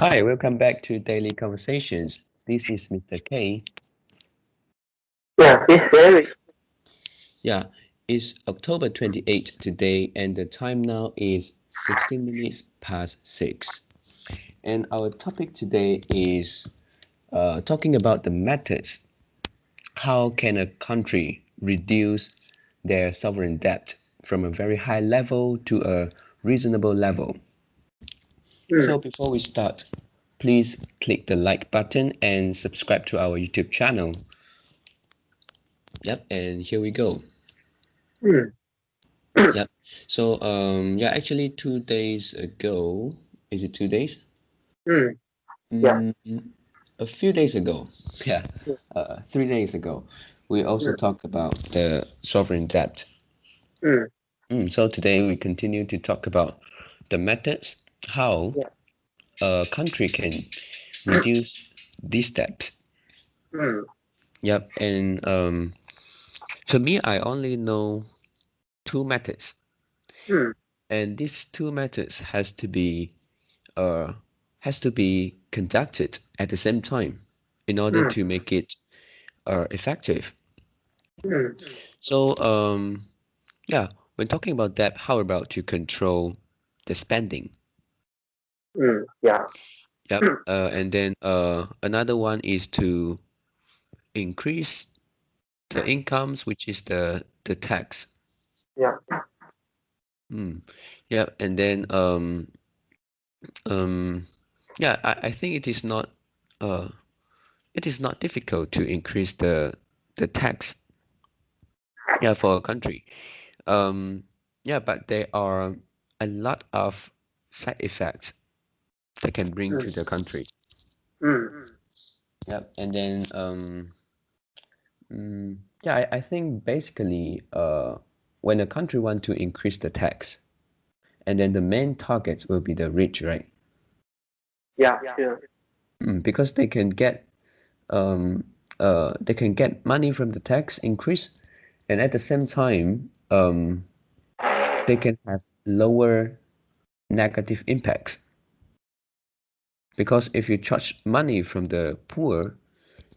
Hi, welcome back to Daily Conversations. This is Mr. K. Yeah, it's very. Yeah, it's October 28th today, and the time now is 16 minutes past 6. And our topic today is talking about the methods. How can a country reduce their sovereign debt from a very high level to a reasonable level? Mm, So before we start, please click the like button and subscribe to our YouTube channel. Yep, and here we go. mm, Yep. So yeah, actually 2 days ago, is it 2 days? mm, yeah. Mm, a few days ago, yeah, Mm, 3 days ago, we also mm, talked about the sovereign debt. mm, So today we continue to talk about the methods, how yeah. a country can reduce these debts. Mm, Yep, and to me, I only know two methods, mm, and these two methods uh, has to be conducted at the same time in order mm, to make it effective. mm, So yeah, when talking about debt, how about to control the spending? yeah. Yep. And then another one is to increase the incomes, which is the tax. Yeah. Mm. Yep. And then um yeah, I think uh it is not difficult to increase the tax, yeah, for a country. Um, yeah, but there are a lot of side effects that can bring Mm, to the country. mm, Yep. And then yeah, I think basically when a country want to increase the tax, and then the main targets will be the rich, right? yeah. Sure. Because um they can get money from the tax increase, and at the same time they can have lower negative impacts. Because if you charge money from the poor,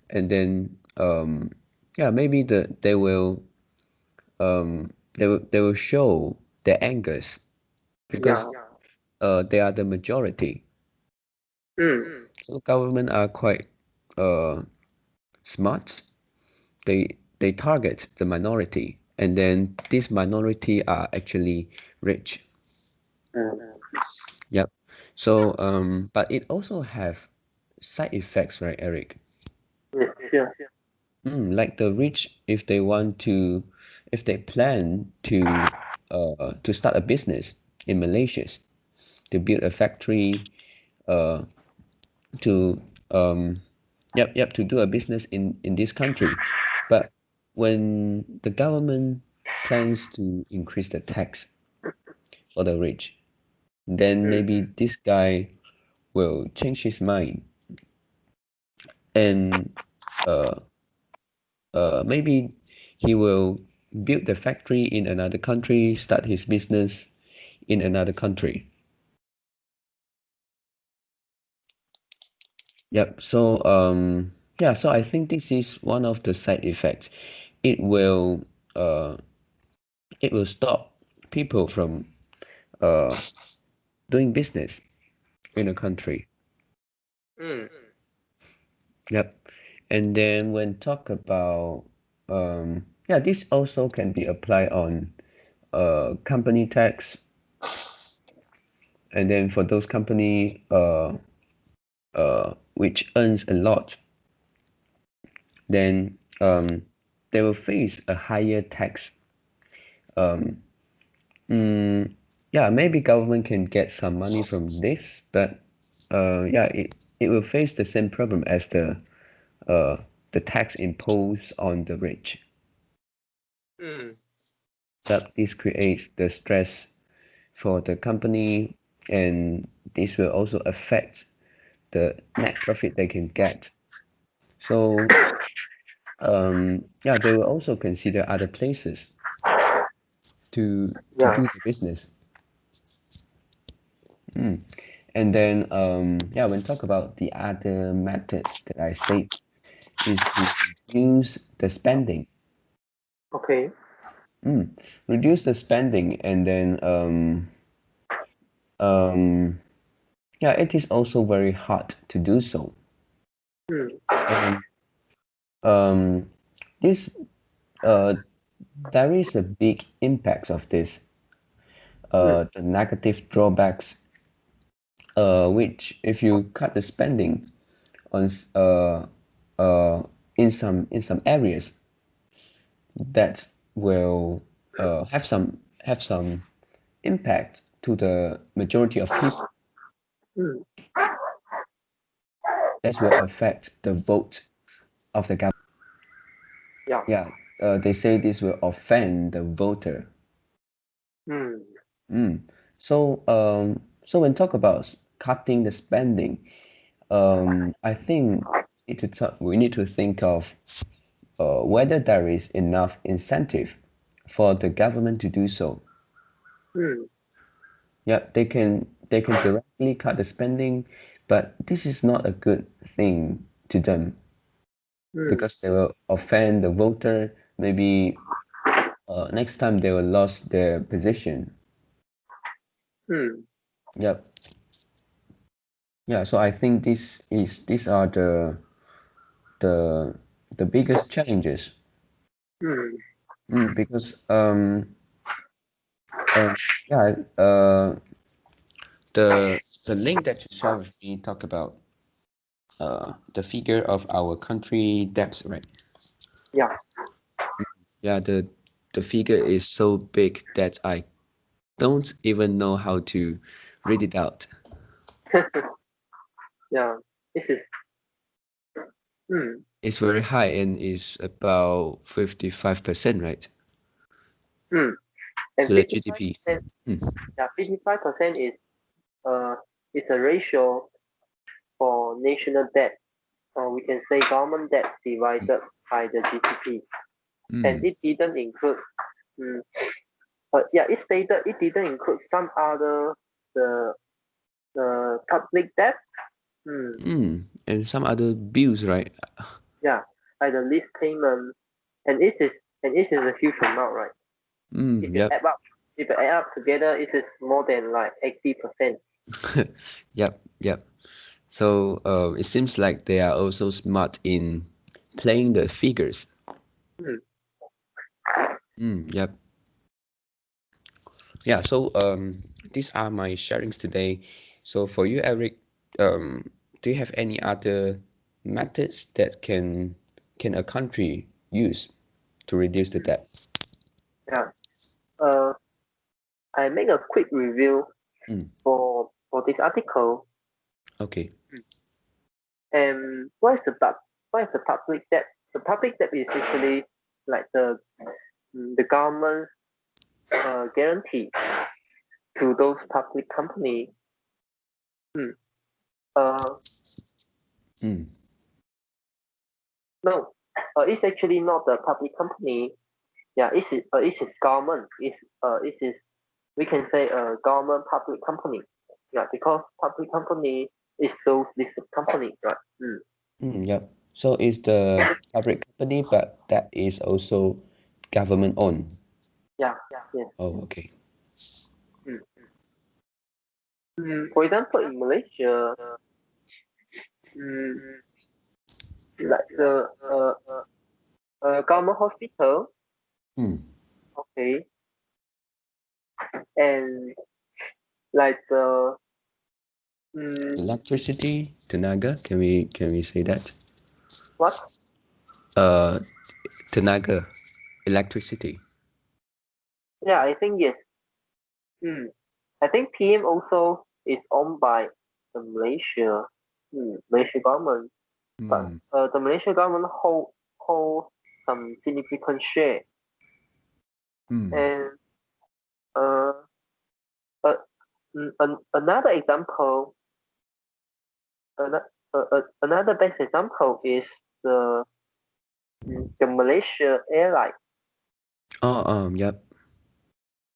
and then yeah, maybe they will show their angers because Yeah. they are the majority. Mm, So government are quite uh smart. They target the minority, and then this minority are actually rich. mm, Yep. So but it also have side effects, right, Eric? yeah. Sure. Like the rich, if they plan to start a business in Malaysia, to build a factory, uh, to to do a business in this country, but when the government plans to increase the tax for the rich, then Mm, maybe this guy will change his mind and uh, maybe he will build the factory in another country, start his business in another country. Yep. So yeah, so I think this is one of the side effects. It will uh it will stop people from uh doing business in a country. mm, Yep. And then when talk about yeah, this also can be applied on company tax, and then for those company which earns a lot, then they will face a higher tax. Um, yeah, maybe government can get some money from this, but yeah, it will face the same problem as uh, the tax imposed on the rich. mm, That this creates the stress for the company, and this will also affect the net profit they can get. So yeah, they will also consider other places to yeah. do the business. And then yeah, when talk about the other methods that I said is to reduce the spending. Okay. Reduce the spending, and then um yeah, it is also very hard to do so. Mm. And this there is a big impact of this, Mm. the negative drawbacks, which if you cut the spending on in some areas, that will have some impact to the majority of people. Mm. That will affect the vote of the government. Yeah. Yeah, they say this will offend the voter. Mm. Mm. So when talk about cutting the spending, I think we need to think of whether there is enough incentive for the government to do so. Mm. Yeah, they can directly cut the spending, but this is not a good thing to them Mm. because they will offend the voter. Maybe next time they will lose their position. Mm. Yep. Yeah, so I think these are the the biggest challenges. Mm. Because yeah, the link that you share with me talk about the figure of our country debts, right? Yeah. Yeah, the figure is so big that I don't even know how to read it out. Yeah. This is. Mm. It's very high and is about 55%, right? Mm. And So the 55%. GDP. Hmm. Yeah. 55% is a ratio for national debt, or we can say government debt divided by the GDP, and Hmm. it didn't include. Mm, but yeah, it stated it didn't include some other the public debt. Mm, And some other bills, right? yeah, like the lease payment, and it is a huge amount, right? If you Yep. add up, if you add up together, it is more than like 80%. Yep, yep. So it seems like they are also smart in playing the figures. Mm, Yep. Yeah, so these are my sharings today. So for you, Eric, do you have any other methods that can a country use to reduce the debt? yeah. Uh, I make a quick review Mm, for this article. okay. And what is the public debt? The public debt is actually like the government guarantee to those public companies. Hmm. Uh, Mm, no, it's actually not the public company. Yeah, it is government. It is we can say a government public company. Yeah, because public company is those listed company, right? Mm. yep. So it's the public company, but that is also government owned. Yeah, yes. Oh, okay. Mm. For example, in Malaysia, mm, like the government hospital, Mm. okay, and like the mm, Electricity, Tenaga, can we say that? what? Uh, Tenaga, electricity. Yeah, I think yes. Mm. I think PM also is owned by the Malaysia government, but Mm. the Malaysia government hold some significant share. Mm. And uh, uh another example, another best example is the the Malaysia airline, Oh, yep.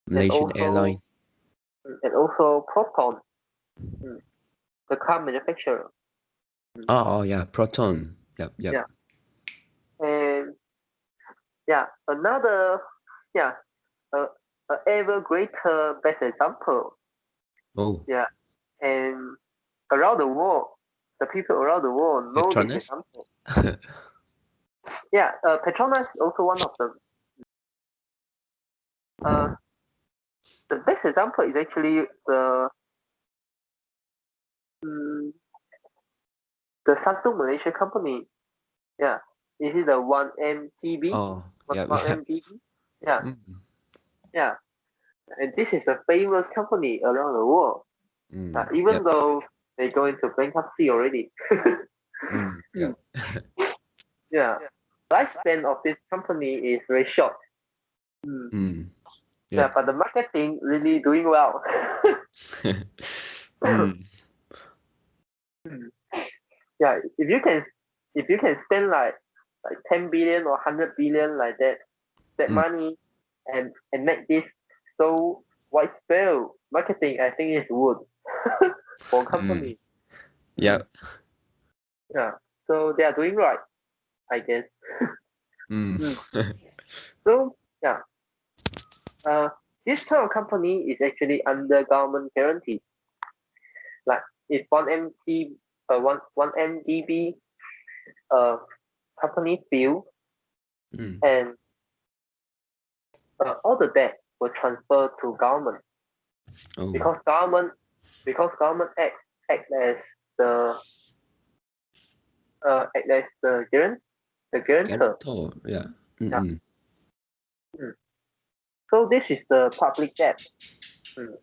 and Malaysian also airline. and also Proton. Mm. the car manufacturer. Oh, yeah, Proton. Yep, yep. Yeah. And yeah, another yeah, a ever greater best example. Oh, Yeah, and around the world, the people around the world know this Petronas. example. Yeah, Petronas is also one of them. The best example is actually mm, the Samsung Malaysia company. Yeah, this is the 1MDB. Oh, yep, yep. 1MDB. Yeah, Mm, yeah. And this is a famous company around the world. Even yep. though they go into bankruptcy already. Yep. Yeah, lifespan of this company is very short. Mm, Yeah, yep. but the marketing really doing well. Mm, Yeah, if you can spend like 10 billion or 100 billion like that mm, money and make this so widespread marketing, I think is good for mm, company. Mm, yep. yeah, so they are doing right, I guess. Mm, Mm. So yeah, uh, this kind of company is actually under government guarantee. Like if one MDB uh company fail mm. and all the debt will transfer to government Oh, because government act as the the guarantor. guarantor. Yeah. Yeah. Mm-mm. Mm. So this is the public debt. Mm.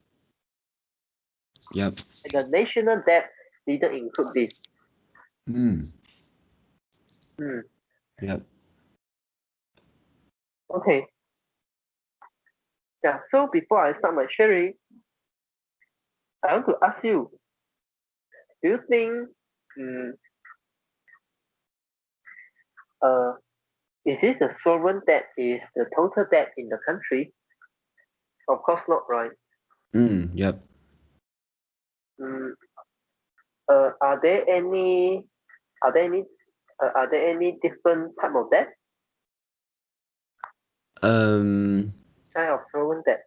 Yep. And the national debt didn't include this. Mm, Mm. yep. Okay. Yeah. So before I start my sharing, I want to ask you: do you think mm, uh is this the sovereign debt is the total debt in the country? Of course not, right? Yep. Mm, uh, are there any are there any are there any different type of debt Um, kind of sovereign debt?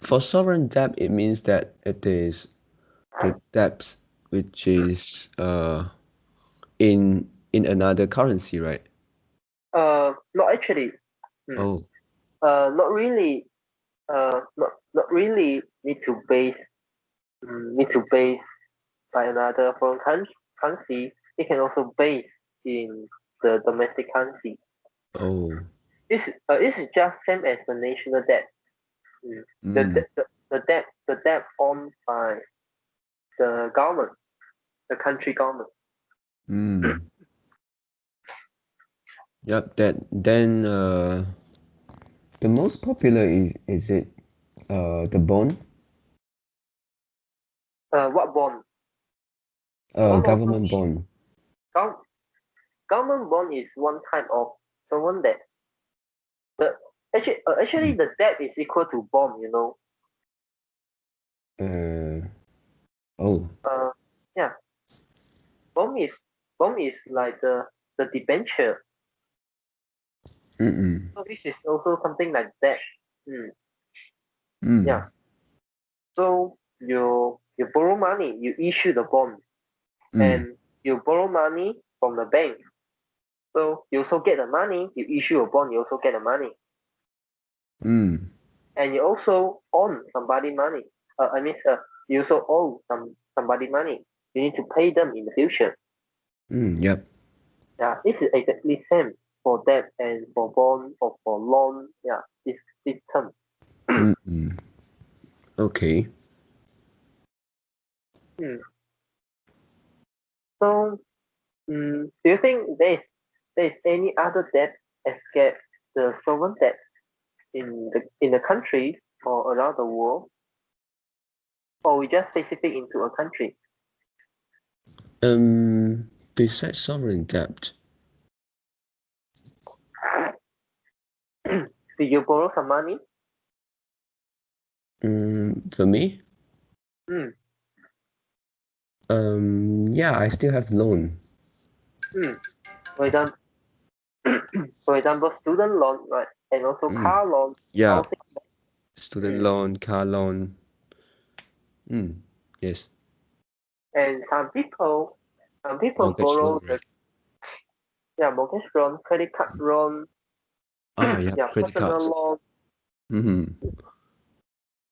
for sovereign debt, it means that it is the debts which is in another currency, right? Not actually. Mm. Oh, Not really. Not really need to base by another foreign currency. It can also base in the domestic currency. oh, This is just same as the national debt. Mm. mm, The debt owned by the government, the country government. mm. Yep. That then the most popular is it the bond, What bond? Bond also government is bond. gov- government bond is one type of sovereign debt. The actually Mm. the debt is equal to bond. You know. Uh, oh, Uh, yeah. Bond is bond is like the debenture. mm, So this is also something like that. Mm, yeah. mm, So you borrow money, you issue the bond, mm, and you borrow money from the bank. So you also get the money, you issue a bond, you also get the money, mm, and you also own somebody money. I mean, you also owe somebody money. You need to pay them in the future. yep. Yeah, this is exactly same for debt and for bond or for loan. Yeah, this term. Mm. Okay. Hmm. So, do you think there is any other debt escape the sovereign debt in the country or around the world, or we just specific into a country? Besides sovereign debt, Did you borrow some money? for me, Mm. Yeah, I still have loan. Mm. For example, for example, student loan, right, and also Mm. car loan, Yeah, housing. student Mm. loan, car loan. Yes, And some people mortgage borrow loan, the, right? yeah, mortgage loan, credit card loan, Yeah, yeah, credit personal cards. loan, Mm-hmm.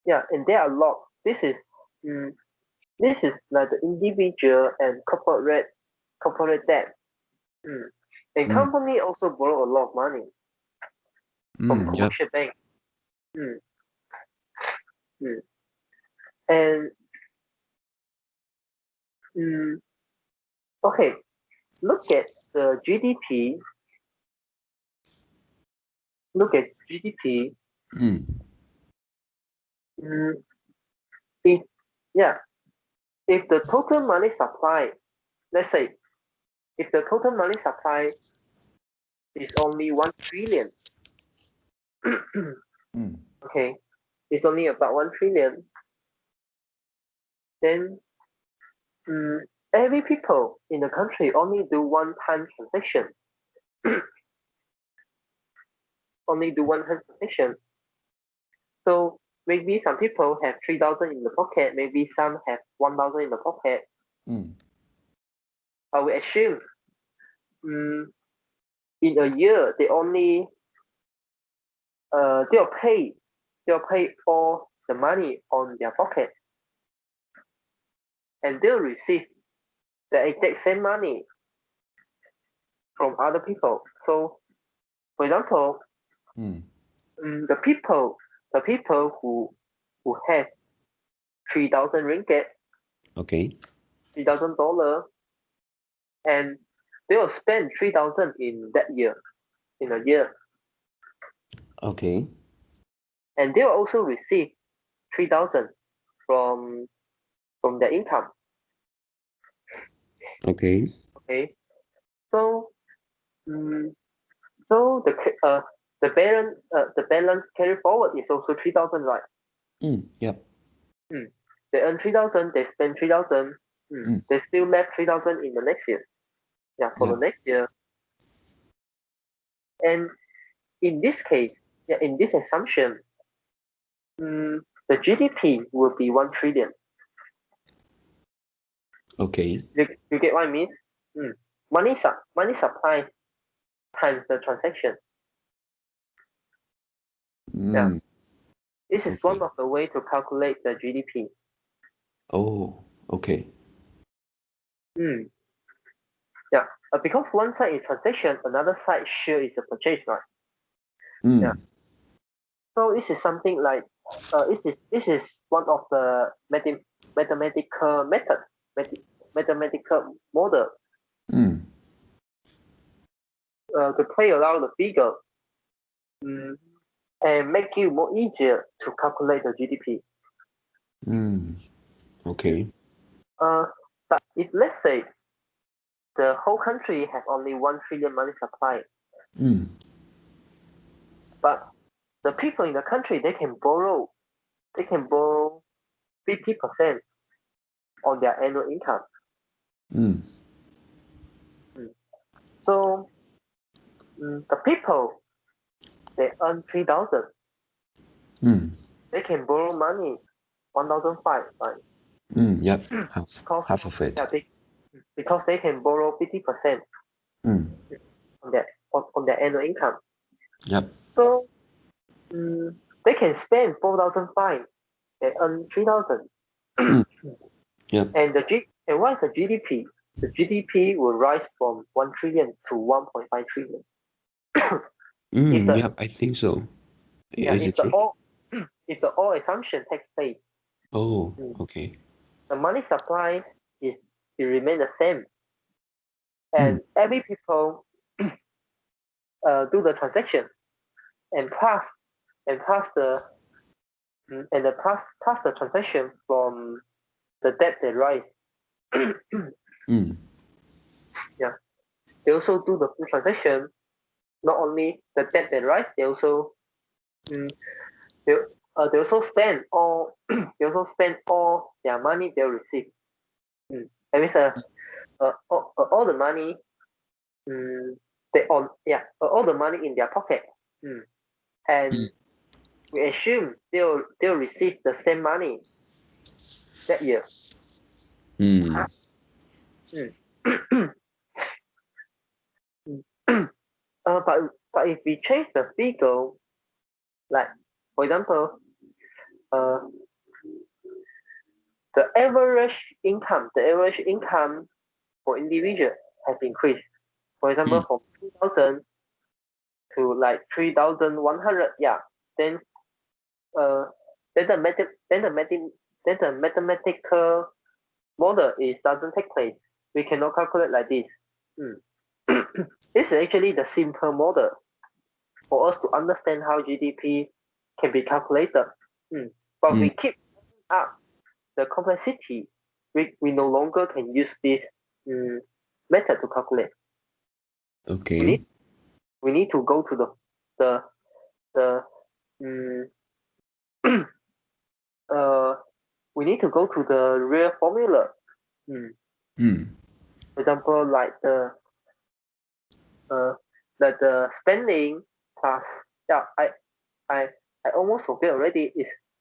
yeah, and there are a lot. Mm, this is like the individual and corporate debt. Mm. And Mm. company also borrow a lot of money from Yep. commercial bank. Mm. Mm. And mm, okay, look at the GDP. Look at GDP. Mm. Mm, if yeah, if the total money supply, let's say, if the total money supply is only 1 trillion, Mm. okay, it's only about 1 trillion, then mm, every people in the country only do one time transaction, only do one time transaction. So maybe some people have 3,000 in the pocket, maybe some have 1,000 in the pocket. Mm. I will assume mm, in a year they'll pay all the money on their pocket, and they'll receive the exact same money from other people. So for example, Mm. the people who have 3,000 ringgit, Okay. $3,000, and they will spend 3,000 in that year, in a year, Okay. and they will also receive 3,000 from from their income. Okay. Okay, so mm, so the balance carry forward is also 3,000, right? Yep. Mm. They earn 3,000, they spend 3,000, Mm. they still left 3,000 in the next year. Yeah, for the Yep. next year. And in this case, yeah, in this assumption, the GDP will be 1 trillion. Okay. You get what I mean? Mm. Money supply times the transaction. Yeah, Mm. this is one Okay. of the way to calculate the GDP. Oh, okay. Mm. Yeah, because one side is transaction, another side sure is a purchase, right? Yeah. Mm. So this is something like this is one of the mathematical method, mathematical model Mm. to play around the figure, mm, and make it more easier to calculate the GDP. Mm. Okay. Uh, but if let's say the whole country has only 1 trillion money supply, Mm. but the people in the country they can borrow 50% on their annual income. Mm. Mm. So the people they earn 3,000, Mm. they can borrow money 1,500, right? Yep. Half. Because Half of it. yeah, because they can borrow 50% Mm. on their annual income. Yep. So they can spend 4,500. They earn 3,000. Mm. Yep. And what is the GDP? The GDP will rise from 1 trillion to 1.5 trillion. If the Yep. I think so. yeah, Is if it the true? all if the all assumption takes place, Oh, mm, okay. the money supply is will remain the same, Mm. and every people do the transaction and pass the pass the transaction from the debt they rise. Mm. Yeah, they also do the full transaction. Not only the debt they rise, they also mm, they they also spend all they also spend all their money they receive. That means all the money all the money in their pocket. And we assume they'll receive the same money that year. Mm. But if we change the figure, like for example, uh, the average income for individual has increased. For example, from 2,000 to like 3,100. Yeah, then uh, then the math then the math then the mathematical model is doesn't take place. We cannot calculate like this. This is actually the simple model for us to understand how GDP can be calculated. But we keep up the complexity. We no longer can use this method to calculate. Okay. We need to go to the we need to go to the real formula. For example, like the spending plus I almost forget already.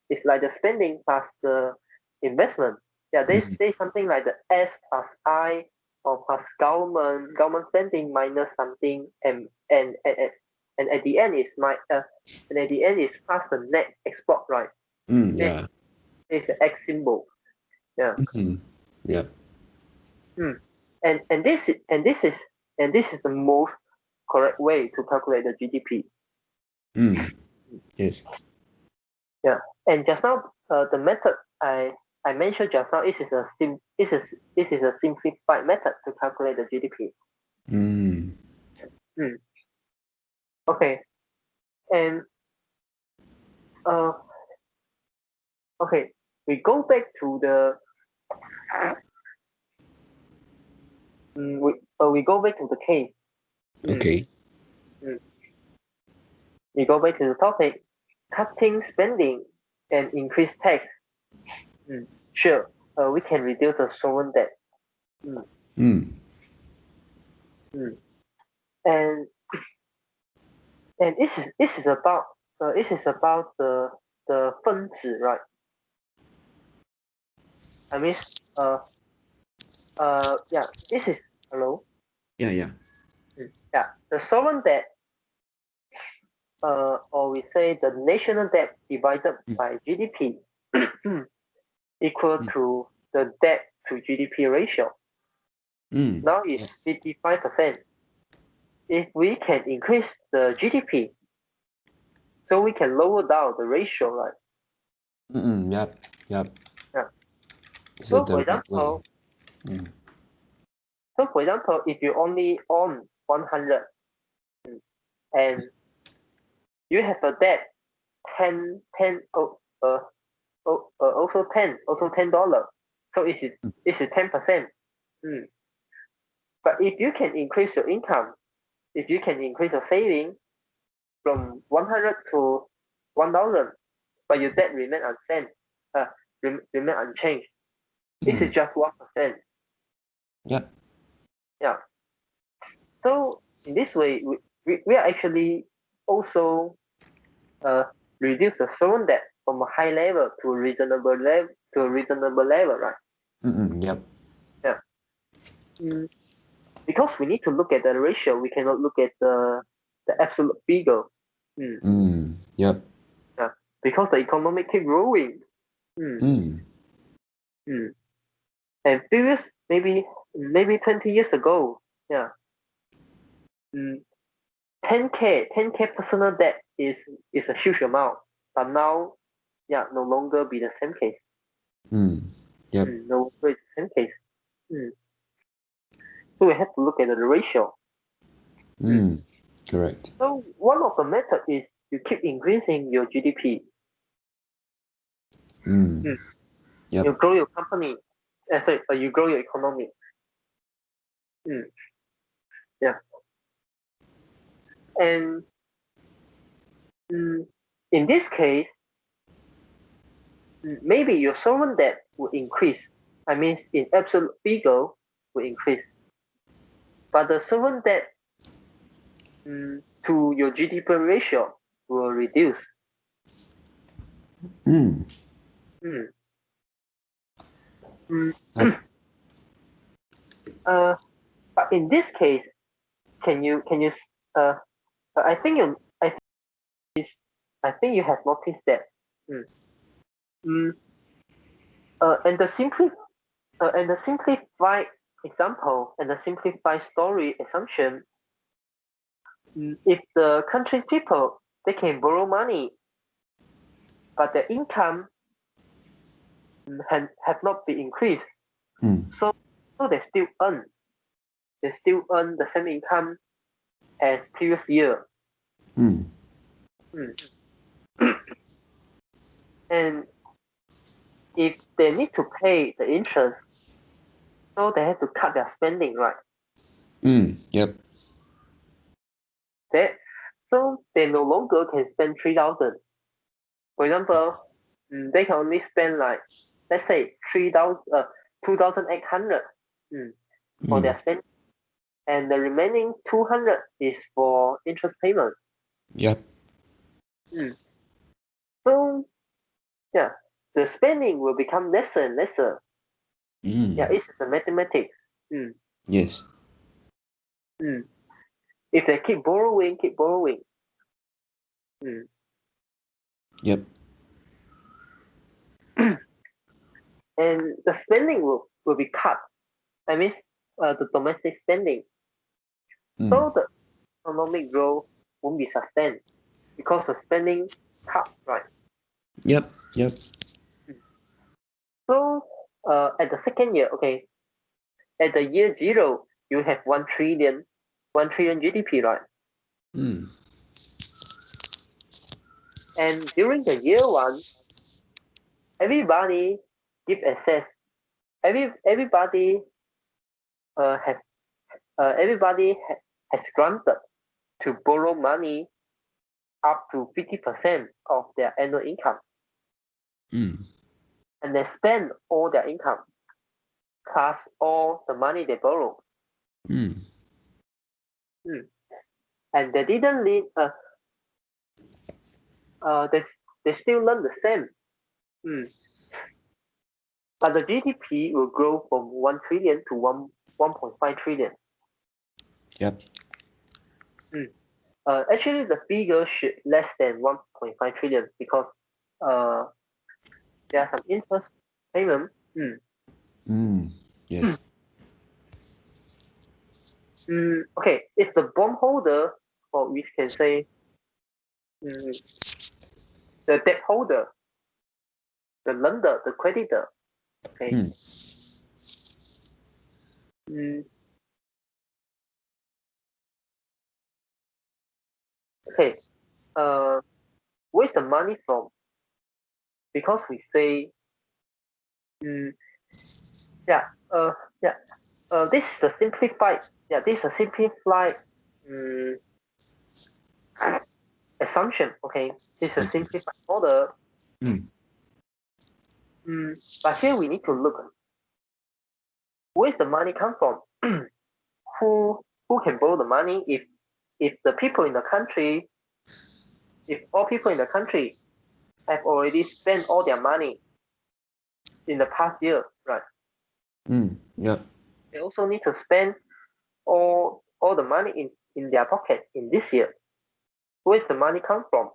It's like the spending plus the investment. Yeah, there's something like the S plus I or plus government spending minus something and at the end is plus the net export, right? Yeah. It's the X symbol. Yeah. Yeah. And this is the most correct way to calculate the GDP. Yes. Yeah. And just now, the method I mentioned just now, this is a simplified method to calculate the GDP. Okay. And okay, we go back to the we go back to the case. Okay. We go back to the topic, cutting spending and increase tax. Sure, we can reduce the sovereign debt. And this is about the 分子, right? I mean, yeah, this is hello. Yeah. Yeah, the sovereign debt, or we say the national debt divided by GDP equal to the debt to GDP ratio. Now it's 55%. If we can increase the GDP, so we can lower down the ratio, right? Yep. Yeah. So the right way. So for example, if you only own 100 and you have a debt 10 also $10, so it's 10%. But if you can increase your income, if you can increase your saving from 100 to 1,000, but your debt remain unchanged, this is just 1%. Yep. Yeah. So in this way, we are actually also reduce the sovereign debt from a high level to a reasonable level, right? Yep. Yeah. Because we need to look at the ratio, we cannot look at the absolute figure. Yep. Yeah. Because the economy keep growing. And previous maybe 20 years ago, yeah. 10K personal debt is a huge amount, but now, yeah, no longer be the same case. Yep. No longer it's the same case. So we have to look at the ratio. Correct. So one of the methods is you keep increasing your GDP. Yep. You grow your company. You grow your economy. Yeah. And in this case, maybe your sovereign debt will increase. I mean, in absolute figure will increase, but the sovereign debt to your GDP ratio will reduce. Mm. Mm. Uh, But in this case, can you I think you have noticed that. Mm. Mm, and the simplified example and the simplified story assumption, if the country people they can borrow money, but their income have not been increased, mm. so they still earn the same income as previous year. Mm. Mm. And if they need to pay the interest, so they have to cut their spending, right? Mm. Yep. That so they no longer can spend 3,000. For example, they can only spend like, let's say 2,800 for Mm. their spending, and the remaining 200 is for interest payment. Yep. Mm. So yeah, the spending will become lesser and lesser. Yeah, Mm. it's just a mathematics. Mm. Yes. Mm. If they keep borrowing, mm. Yep. and the spending will be cut. I mean, the domestic spending. Mm. So the economic growth won't be sustained because the spending cut, right? Yep. Yep. So at the second year, okay, at the year zero, you have 1 trillion GDP, right? Mm. And during the year one, everybody give access. Everybody has everybody has granted to borrow money up to 50% of their annual income, Mm. and they spend all their income plus all the money they borrow. Mm. Mm. And they didn't need they still learn the same. Mm. But the GDP will grow from 1 trillion to 1.5 trillion. Yep. Mm. Actually, the figure should less than 1.5 trillion because uh, there are some interest payment. Mm. Mm. Yes. Okay, if the bondholder, or we can say mm, the debt holder, the lender, the creditor, okay, Mm. mm, okay, where's the money from? Because we say, mm, yeah, yeah, this is the simplified, this is a simplified um, assumption. Okay, this is a simplified model. Mm. But here we need to look where's the money come from. Who can borrow the money if the people in the country, if all people in the country have already spent all their money in the past year, right? Mm. Yep. They also need to spend all the money in their pocket in this year. Where's the money come from?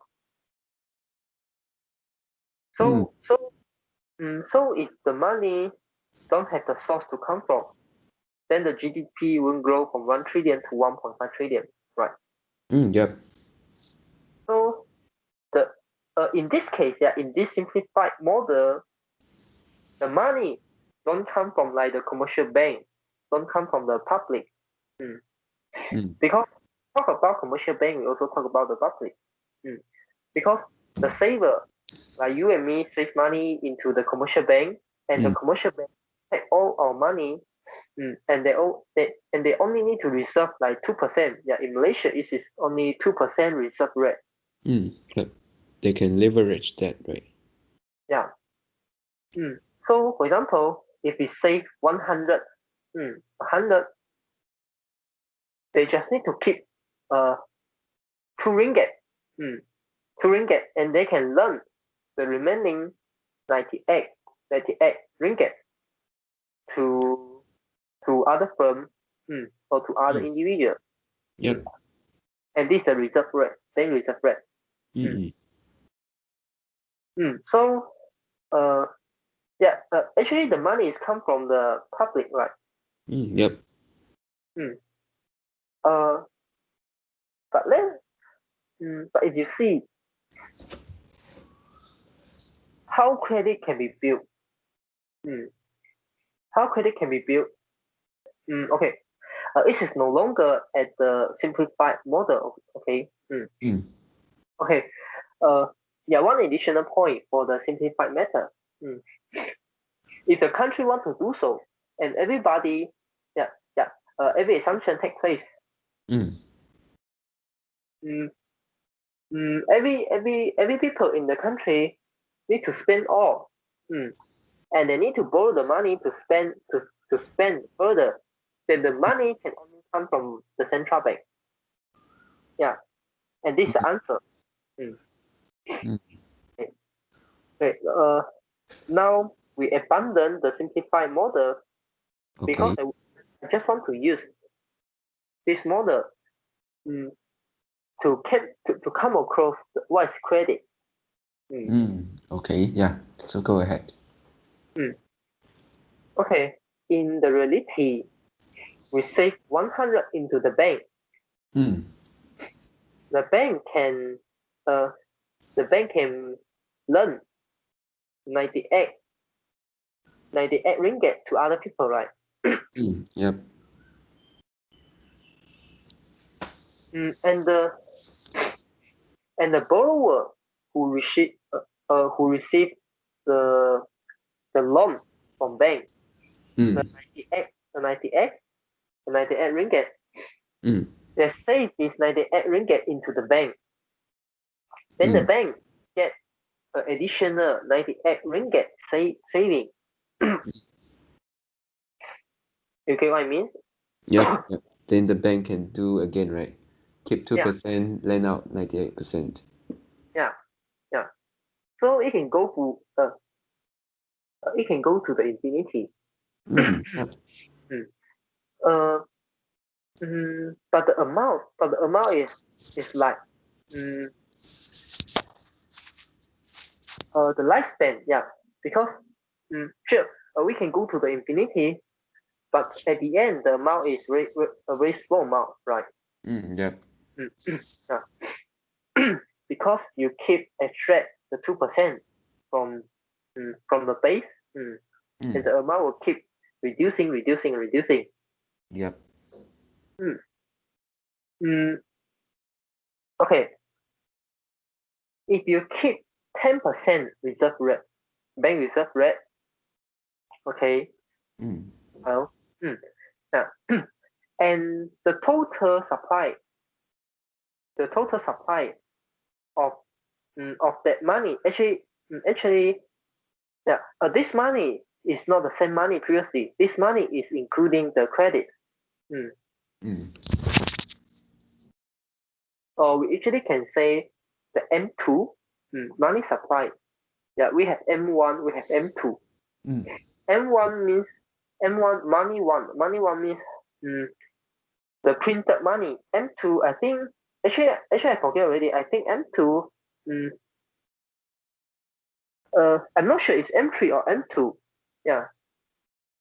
Mm. So if the money don't have the source to come from, then the GDP won't grow from 1 trillion to 1.5 trillion, right? Mm. Yep. So the in this case, in this simplified model, the money don't come from like the commercial bank, don't come from the public. Mm. Mm. Because talk about commercial bank, we also talk about the public. Mm. Because the saver, like you and me, save money into the commercial bank, and the Mm. commercial bank take all our money, and they only need to reserve like 2%. Yeah, in Malaysia, it is only 2% reserve rate. Mm. Yep. They can leverage that, right? Yeah, So for example, if we save 100, 100, they just need to keep 2 ringgit, 2 ringgit, and they can learn the remaining 98, 98 ringgit to other firm, or to other individual. Yep. And this is the reserve rate, bank reserve rate. Mm-hmm. So actually the money is come from the public, right? Yep. But then, but if you see how credit can be built, okay, it is no longer at the simplified model, okay. Okay, one additional point for the simplified method. If the country want to do so, and everybody, every assumption take place. Every people in the country need to spend all, and they need to borrow the money to spend further. Then the money can only come from the central bank. Yeah, and this is the answer. Okay. Now we abandon the simplified model because I just want to use this model to come across what is credit. Okay, yeah. So go ahead. Okay. In the reality, we save 100 into the bank. The bank can lend 98 ringgit to other people, right? Yep. And the borrower who receive the loan from bank, the 98 ringgit, they save this 98 ringgit into the bank. Then the bank get an additional 98 ringgit saving. You get what I mean? Yep. Then the bank can do again, right? Keep 2%, lend out 98%. Yeah. So it can go to the infinity. Yep. But the amount is like the lifespan, because sure, we can go to the infinity, but at the end the amount is a very small amount, right? Yep. Because you keep extract the 2% from the base, and the amount will keep reducing. Yep. Okay. If you keep 10% reserve rate, bank reserve rate, okay. Well, and the total supply of that money actually, this money is not the same money previously. This money is including the credit. Or we actually can say the M2 money supply. Yeah, we have M1, we have M2. M1 means money one means the printed money. M2, I think actually I forget already. I think M2 I'm not sure it's M3 or M2. Yeah.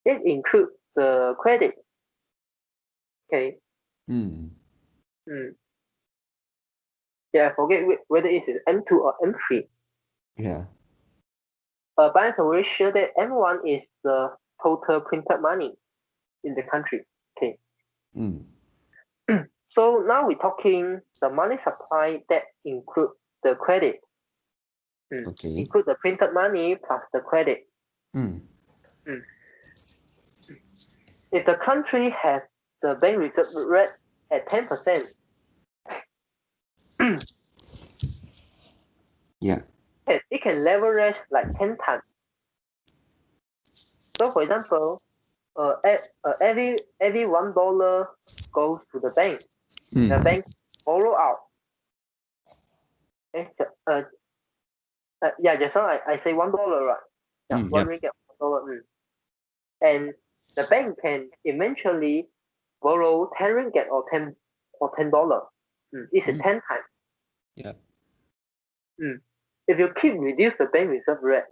It includes the credit. Okay. Yeah, I forget whether it's M2 or M3. Yeah. But I'm very sure that M1 is the total printed money in the country. Okay. So now we're talking the money supply that include the credit. Okay. Include the printed money plus the credit. If the country has the bank reserve rate at 10%, yeah, it can leverage like 10 times. So for example, every $1 goes to the bank. The bank borrow out. Okay? Yeah, just now I say $1, right? Yeah, one Yep. ringgit, $1. And the bank can eventually borrow 10 ringgit or $10. This is 10 times. Yep. If you keep reduce the bank reserve rate,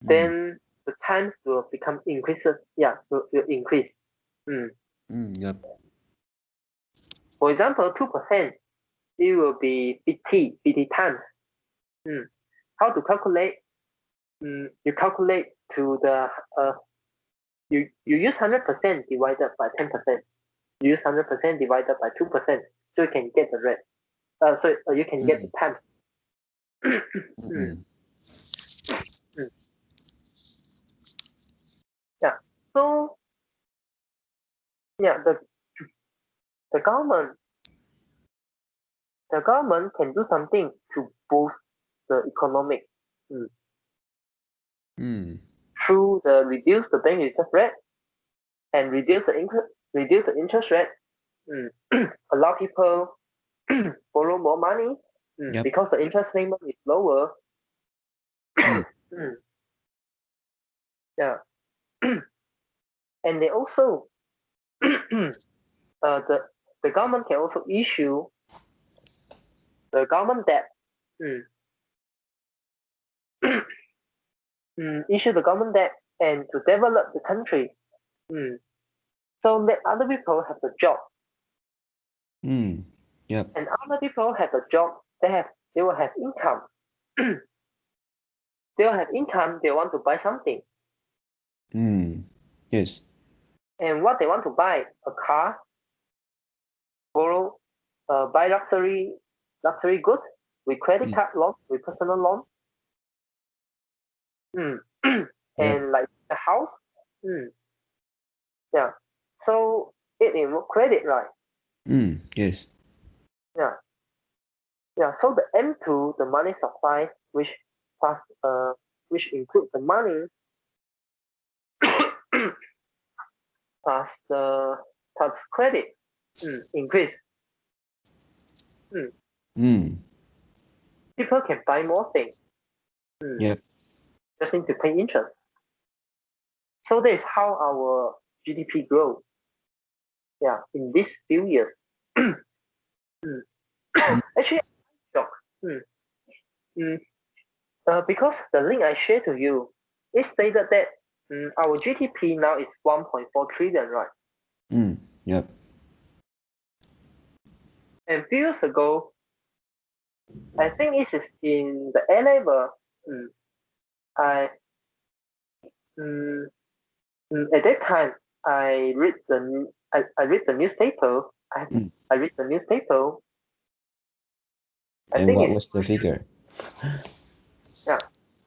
then the times will become increases. Yeah, will increase. Yep. For example, 2%, it will be 50 times. How to calculate? You calculate to the you use 100% divided by 10%. You use 100% divided by 2%, so you can get the rate. So you can get the times. Yeah. So yeah, the government can do something to boost the economic through the reduce the bank reserve rate and reduce the interest rate. Allow people borrow more money Yep. because the interest payment is lower. Yeah. And they also the government can also issue the government debt. Issue the government debt and to develop the country. So that other people have a job. Yep. And other people have a job, they will have income. They will have income, they want to buy something. Yes. And what they want to buy, a car, borrow, buy luxury goods with credit card loan, with personal loan. And like a house. Yeah. So it involves credit, right? Yes. Yeah. Yeah. So the M2, the money supply, which includes the money plus the plus credit increase. People can buy more things. Yep. Just need to pay interest. So that is how our GDP grows. Yeah, in these few years. Actually, because the link I shared to you, it stated that our GDP now is 1.4 trillion, right? Yep. And few years ago, I think it is in the A level. I at that time I read the newspaper. I read the newspaper. And what was the figure? Yeah,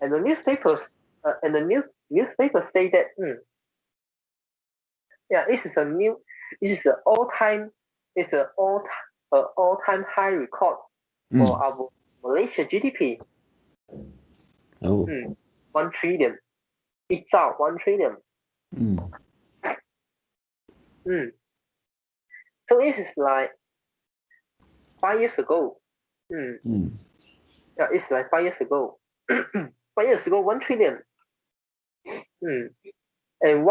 and the newspapers and the newspaper say that yeah, this is an all time high record for our Malaysia GDP. Oh. 1 trillion. 1兆 1 trillion. So this is like 5 years ago. Yeah, it's like 5 years ago. 5 years ago, 1 trillion. And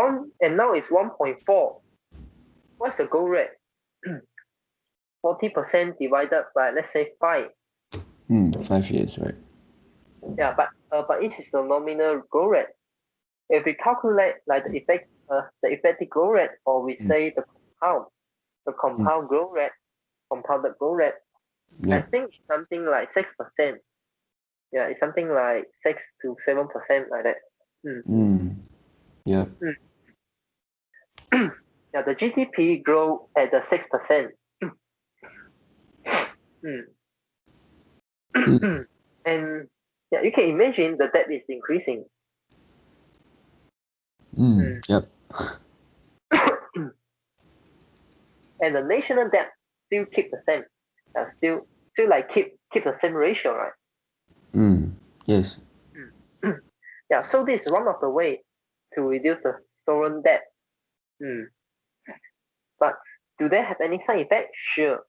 now it's 1.4. What's the goal rate? 40% divided by, let's say, 5. 5 years, right? Yeah, but it is the nominal growth rate. If we calculate like the effective growth rate, or we say the compound growth rate, compounded growth rate, I think it's something like 6%. Yeah, it's something like 6 to 7% like that. Yeah. Yeah, the GDP grow at the 6%. And yeah, you can imagine the debt is increasing. Yep. And the national debt still keep the same. Still like keep the same ratio, right? Yes. Yeah, so this is one of the ways to reduce the sovereign debt. But do they have any side effects? Sure.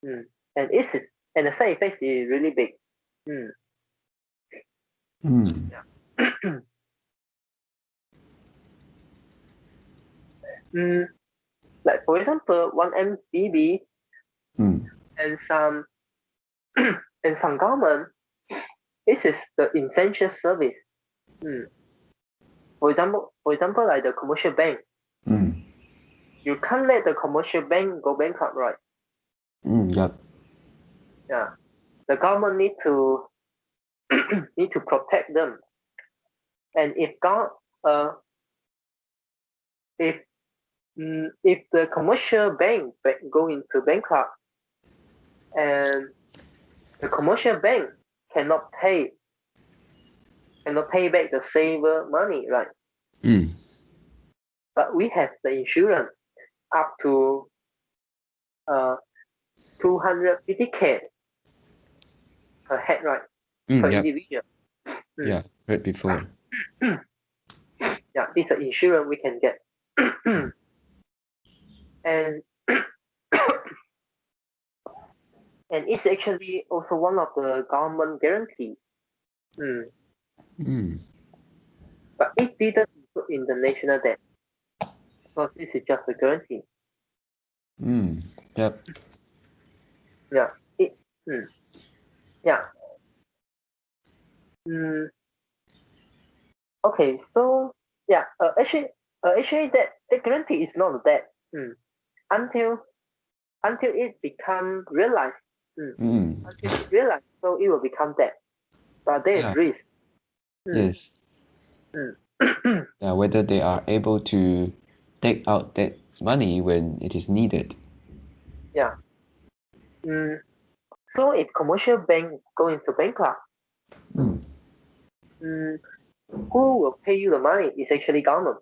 And the side effect is really big. Like for example, one MDB and some and some government, this is the essential service. For example, like the commercial bank. You can't let the commercial bank go bankrupt, right? Yep. Yeah. The government need to protect them. And if the commercial bank go into bankrupt and the commercial bank cannot pay back the saver money, right? But we have the insurance up to 250K per head, right? Per Yep. individual. Yeah, heard before. Yeah, this is the insurance we can get. And and it's actually also one of the government guarantees. But it didn't include in the national debt. So this is just a guarantee. Yep. Yeah. Yeah. Okay. So yeah. Actually, that guarantee is not a debt. Until it become realized. Until it realized, so it will become debt. But there is risk. Yes. Whether they are able to take out that money when it is needed. Yeah. So if commercial bank go into bankrupt, who will pay you the money is actually government.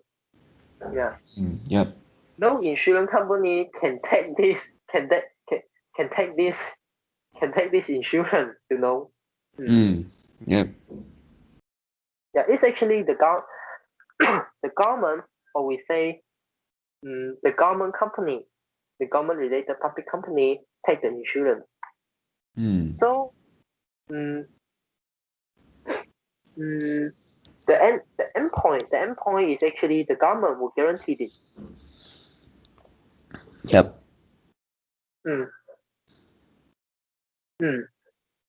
Yeah. Yep. No insurance company can take this insurance, you know. Yep. Yeah, it's actually the government, or we say the government company, the government related public company take the insurance. So the endpoint is actually the government will guarantee this. Yep.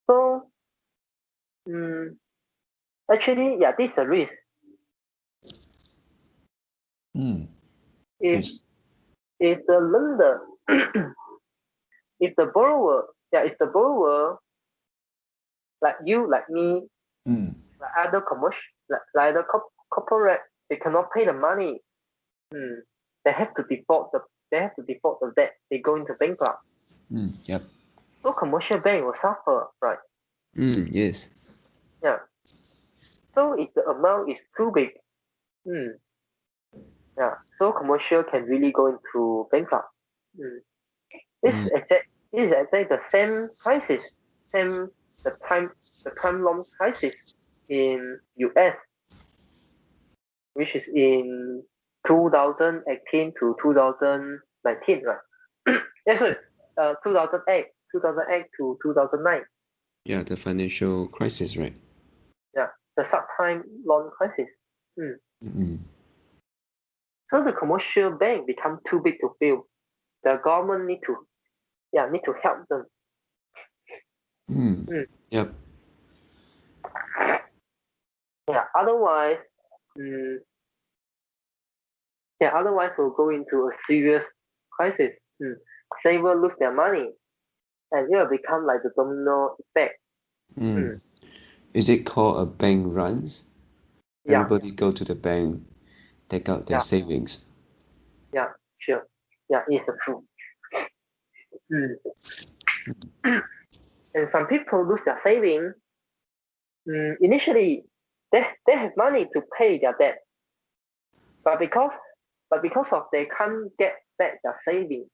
So actually, yeah, this is a risk. If the lender, if the borrower like you, like me, like other commercial, like other corporate, they cannot pay the money. They have to default the debt. They go into bankrupt. Yep. So commercial bank will suffer, right? Yes. Yeah. So if the amount is too big, yeah, so commercial can really go into bankrupt. This is exactly the same crisis, the prime loan crisis in US, which is in 2018 to 2019, right? Yes, sorry, 2008 to 2009. Yeah, the financial crisis, right? Yeah, the subprime loan crisis. So the commercial bank become too big to fail. The government need to help them. Yep. Yeah, otherwise we'll go into a serious crisis. Saver lose their money, and it will become like the domino effect. Is it called a bank runs? Yeah. Everybody go to the bank, take out their savings. Yeah, sure. Yeah, it's true. And some people lose their savings. Initially, they have money to pay their debt, but because of they can't get back their savings,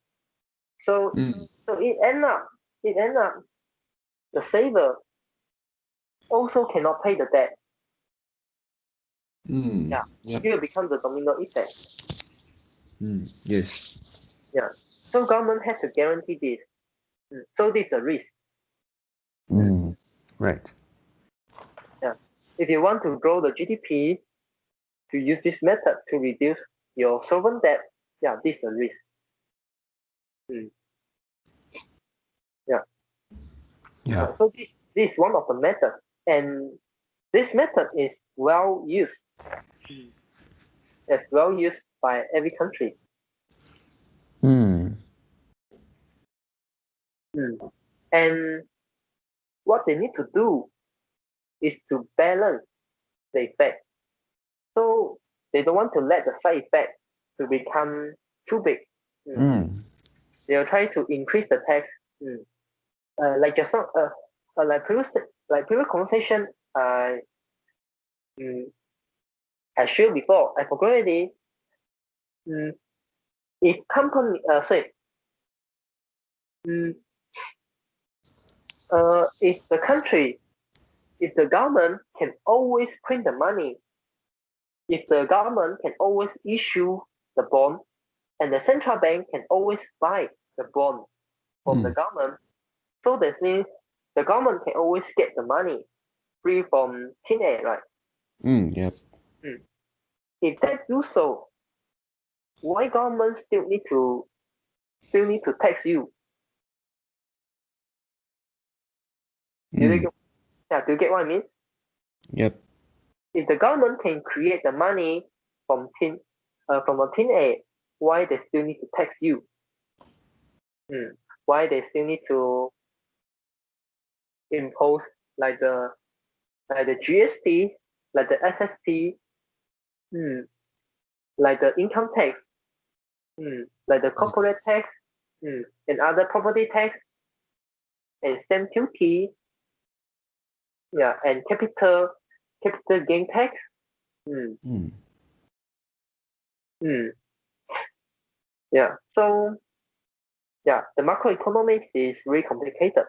so it end up the saver also cannot pay the debt. Mm. Yeah, Yep. it will become the domino effect. Yes. Yeah. So government has to guarantee this. So this is the risk. Right. Yeah. If you want to grow the GDP, to use this method to reduce your sovereign debt, yeah, this is the risk. Yeah. Yeah. So this is one of the methods, and this method is well used. It's well used by every country. Mm. And what they need to do is to balance the effect. So they don't want to let the side effect to become too big. They'll try to increase the tax. Like just now, like previous conversation, mm, I shared before. I forgot already. Mm, if company, sorry, mm, if the country, if the government can always print the money, if the government can always issue the bond, and the central bank can always buy the bond from the government, so that means the government can always get the money free from thin air, right? Yep. If they do so, why government still need to tax you? Do you get, yeah, do you get what I mean? Yep. If the government can create the money from a thin air, why they still need to tax you? Why they still need to impose like the GST, like the SST, like the income tax, like the corporate tax, and other property tax and stamp duty, yeah, and capital gain tax. Mm, yeah. So yeah, the macroeconomics is very complicated.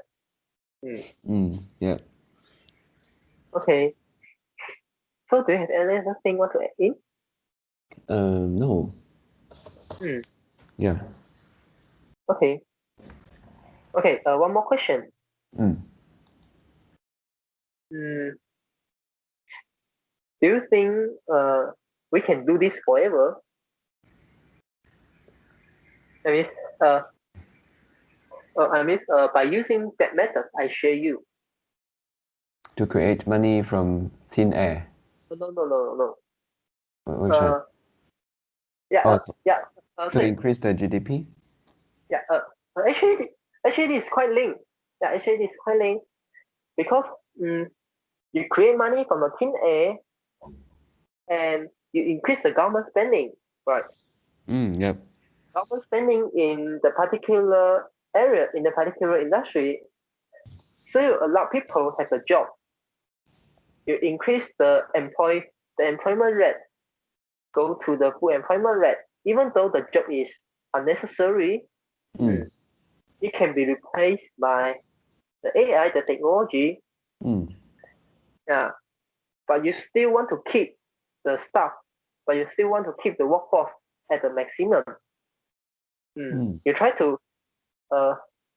Yeah. Okay. So do you have any other thing want to add in? No. Hmm. Yeah. Okay. Okay. One more question. Mm. Hmm. Do you think we can do this forever? I mean, uh, by using that method I share you. To create money from thin air. No, no, no, no, Which one? no. Yeah, Oh, yeah. to Sorry. increase the GDP? Yeah. Actually, it's quite linked. Yeah, actually, it's quite linked because you create money from the thin air and you increase the government spending, right? Yep. Government spending in the particular area, in the particular industry, so you allow people have a job. You increase the employment rate, go to the full employment rate, even though the job is unnecessary, it can be replaced by the AI, the technology. Yeah, but you still want to keep the staff, but you still want to keep the workforce at the maximum. You try to uh,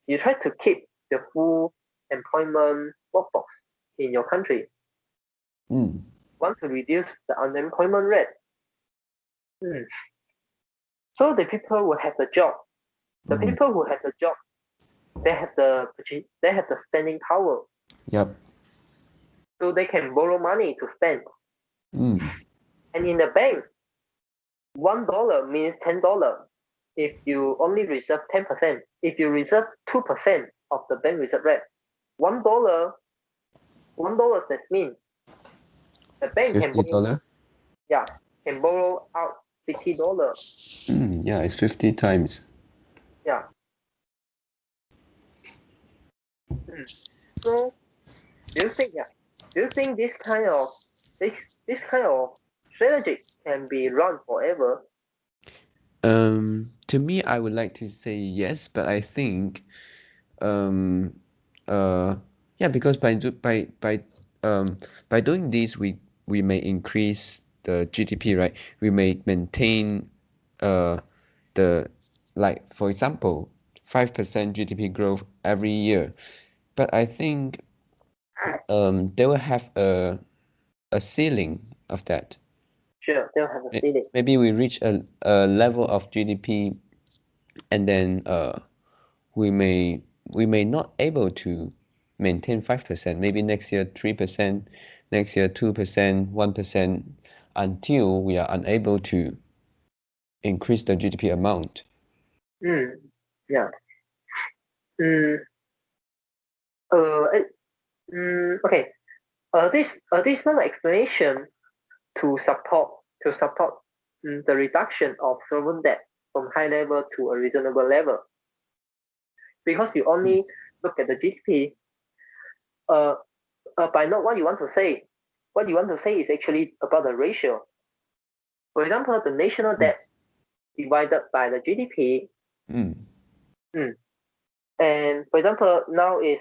you try to keep the full employment workforce in your country. Want to reduce the unemployment rate. So the people will have the job. The people who have the job, they have the spending power. Yep. So they can borrow money to spend. And in the bank, $1 means $10. If you only reserve 10%, if you reserve 2% of the bank reserve rate, $1, $1 that means the bank can borrow, $50? yeah, can borrow out $50. Yeah, it's 50 times. Yeah. So do you think this kind of strategy can be run forever? To me, I would like to say yes, but I think, um, uh, yeah, because by doing this, we may increase the GDP, right, we may maintain like for example 5% GDP growth every year, but I think they will have a ceiling of that. Sure, they'll have a ceiling. Maybe we reach a level of GDP, and then we may not able to maintain 5%. Maybe next year 3%, next year 2%, 1%, until we are unable to increase the GDP amount. Yeah. Okay. This one explanation to support the reduction of sovereign debt from high level to a reasonable level. Because you only look at the GDP, by not what you want to say. What you want to say is actually about the ratio. For example, the national debt divided by the GDP. And for example, now is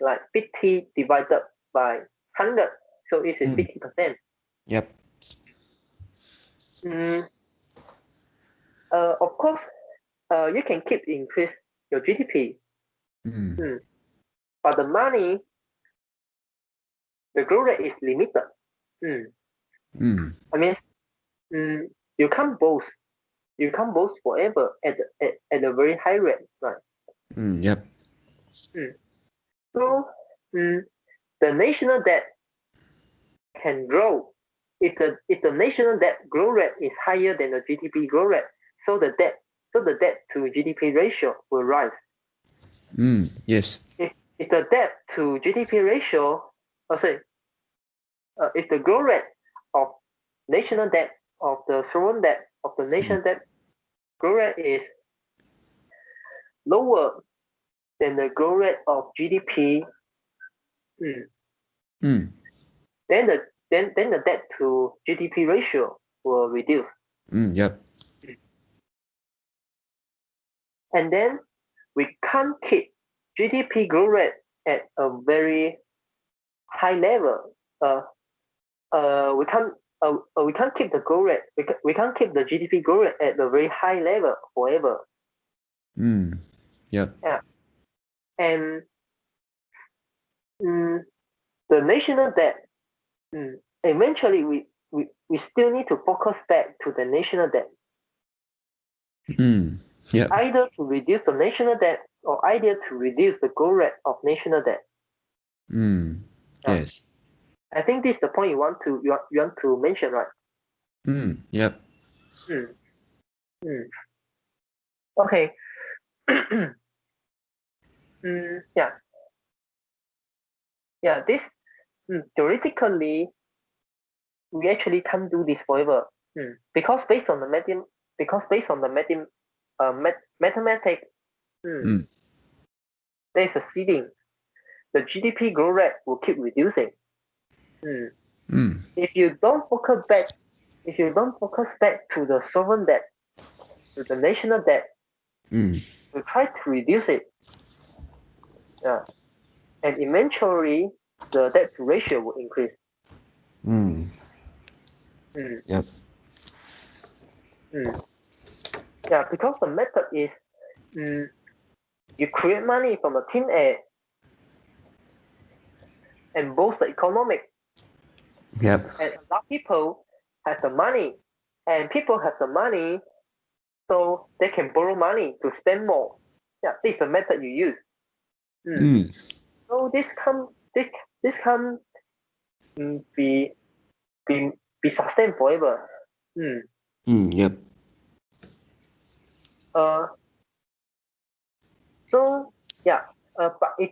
like 50 divided by 100, so it's 50%. Yep. Of course, you can keep increase your GDP, but the money, the growth rate is limited. I mean, you can't boast forever at a very high rate, right? Yep. So, the national debt can grow if the national debt growth rate is higher than the GDP growth rate. So the debt to GDP ratio will rise. Yes. If the debt to GDP ratio, if the growth rate of national debt, of the sovereign debt, of the national debt growth rate is lower than the growth rate of GDP, then the debt to GDP ratio will reduce. Yep. And then we can't keep GDP growth rate at a very high level. We can't keep the growth rate. We can't keep the GDP growth rate at a very high level forever. Yep. Yeah. And the national debt, eventually we still need to focus back to the national debt. Yeah. Either to reduce the national debt or either to reduce the growth rate of national debt. Yes. I think this is the point you want to mention, right? Yep. Okay. Yeah. This theoretically, we actually can't do this forever. Because based on the mathematics, there's a ceiling. The GDP growth rate will keep reducing. If you don't focus back to the sovereign debt, to the national debt, you try to reduce it. Yeah. And eventually the debt to ratio will increase. Yes. Yeah, because the method is you create money from the thin air and boost the economic. Yep. And a lot of people have the money, and people have the money, so they can borrow money to spend more. Yeah, this is the method you use. So this can be sustained forever. Yep. So yeah. But if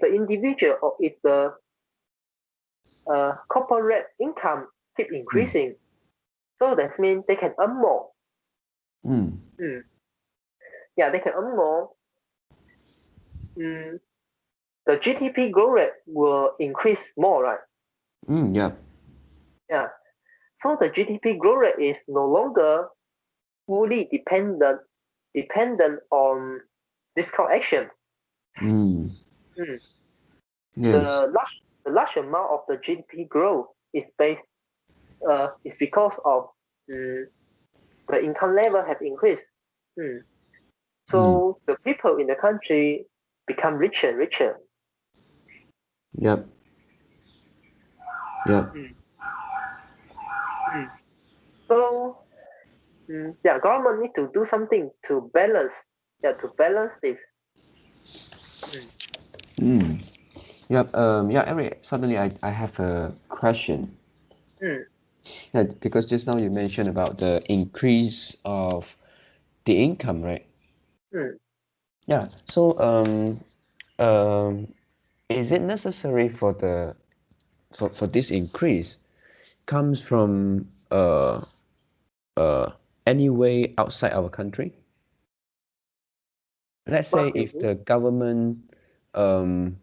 the individual or if the corporate income keep increasing, so that means they can earn more. Yeah, they can earn more. The GDP growth rate will increase more, right? Yep. Yeah. So the GDP growth rate is no longer fully dependent on discount action. Mm. Mm. Yes. The large amount of the GDP growth is because of the income level has increased. Mm. Mm. So the people in the country become richer and richer. Yep. Yep. Mm. Mm. So yeah, government need to do something to balance. Yeah, to balance this. Mm. Mm. Yep. Yeah, Eric, suddenly I have a question. Mm. Yeah, because just now you mentioned about the increase of the income, right? Mm. Yeah. So is it necessary for for this increase comes from uh any way outside our country? Let's say What do you if mean? the government um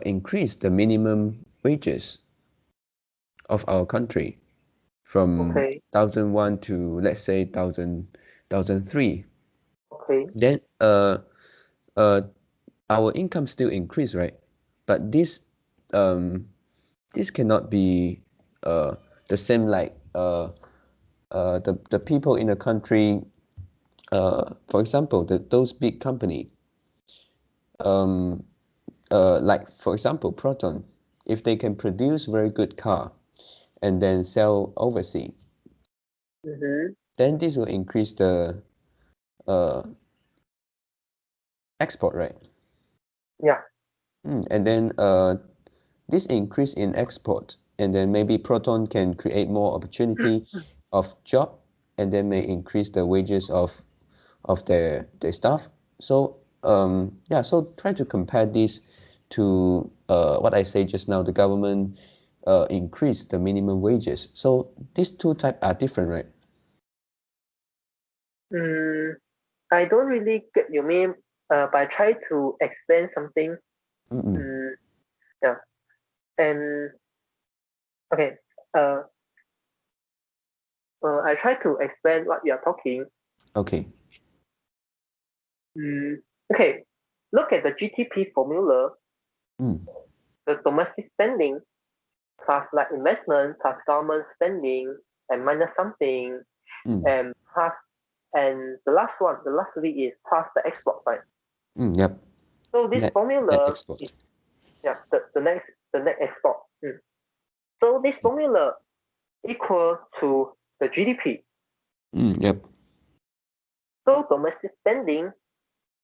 increase the minimum wages of our country from Okay. 1001 to let's say thousand three, Okay. then uh our income still increase, right? But um this cannot be uh the same like the people in the country, for example, those big company, um like for example Proton, if they can produce very good car and then sell overseas, Mm-hmm. then this will increase the uh export, right? Yeah. And then this increase in export, and then maybe Proton can create more opportunity of job, and then may increase the wages of their staff. So yeah, so try to compare this to what I say just now. The government increase the minimum wages. So these two types are different, right? Mm, I don't really get you mean, but I try to explain something. Mm-mm. Mm, yeah. And okay. Uh, I try to explain what you are talking. Okay. Mm, okay. Look at the GDP formula. Mm. The domestic spending plus like investment plus government spending and minus something Mm. and plus and the last three is plus the export, right? Mm. Yep. So this Net formula export. is yeah the net export. So this formula equal to the GDP. Mm. Yep. So domestic spending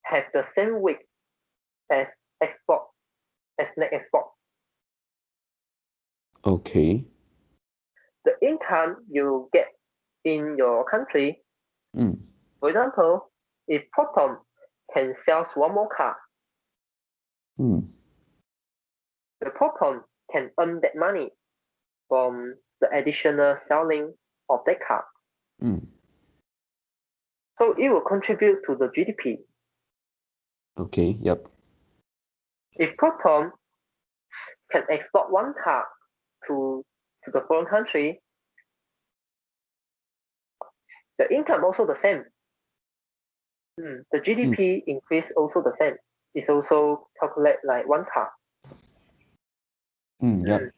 has the same weight as export as net export. Okay. The income you get in your country, Mm. for example, if Proton can sell one more car, Mm. the Proton can earn that money from the additional selling of that car. Mm. So it will contribute to the GDP. Okay. Yep. If Proton can export one car to the foreign country, the income also the same. The Mm. GDP increase also the same. It's also calculate like one car. Mm. Mm. Yep.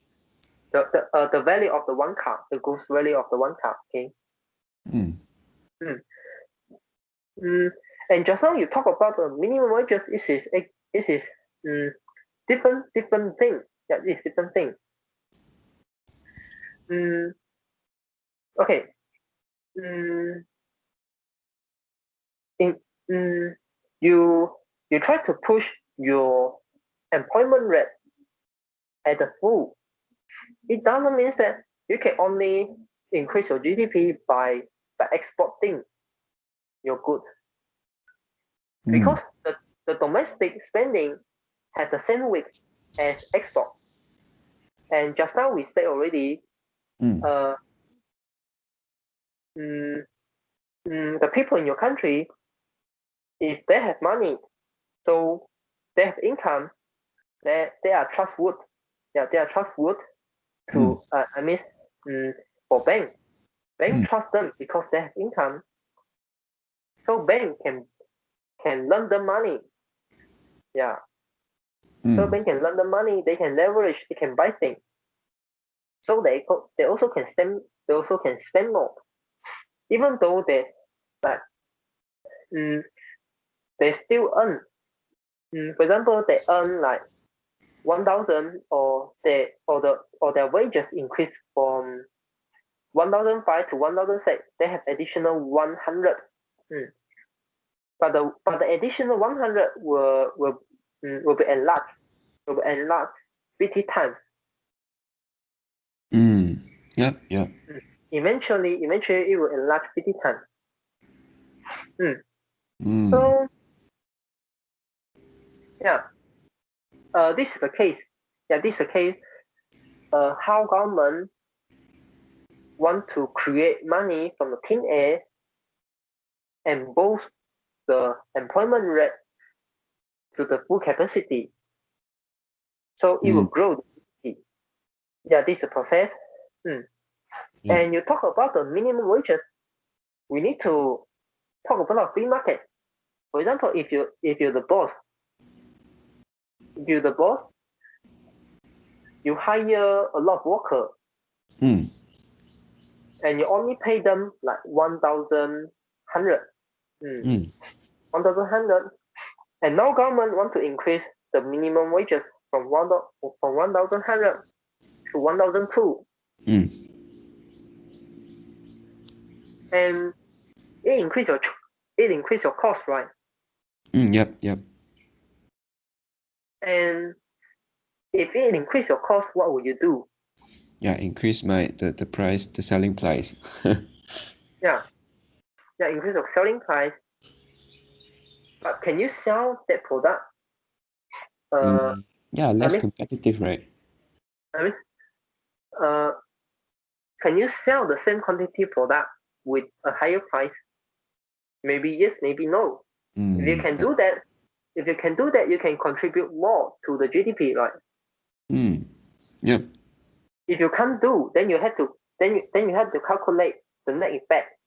The value of the one car, the gross value of the one car. Okay. Mm. Mm. Mm. And just now you talk about the minimum wages. This is mm, different thing. Yeah, this is different thing. Mm. Okay. Mm. In mm, you you try to push your employment rate at the full. It doesn't mean that you can only increase your GDP by exporting your goods Mm. because the domestic spending has the same weight as export. And just now we said already, Mm. uh, the people in your country, if they have money, so they have income, they are trustworthy. Yeah, they are trustworthy Mm. to I mean, for bank. Bank Mm. trust them because they have income, so bank can lend them money Yeah. So bank can lend the money, they can leverage, they can buy things. So they also can spend more, even though like they still earn. For example, they earn like 1,000, or their wages increase from 1,005 to 1,006. They have additional 100. But the additional 100 will be enlarged 50 times. Yep. Eventually it will enlarge 50 times. So yeah, this is the case. How government want to create money from the thin air and boost the employment rate to the full capacity, so it will grow the GDP. Yeah, this is the process. And you talk about the minimum wages, we need to talk about the free market. For example, if you're the boss, you hire a lot of workers, and you only pay them like 1,100. 1,100, and now government want to increase the minimum wages from 1,100 to 1,002. And it increase your cost, right? Yep. And if it increase your cost, what will you do? Yeah, increase the price, the selling price. Yeah, increase your selling price. But can you sell that product? Yeah, less competitive, right? I mean, can you sell the same quantity product with a higher price? Maybe yes, maybe no. If you can do that, you can contribute more to the GDP, right? Yep. If you can't do, then you have to calculate the net effect.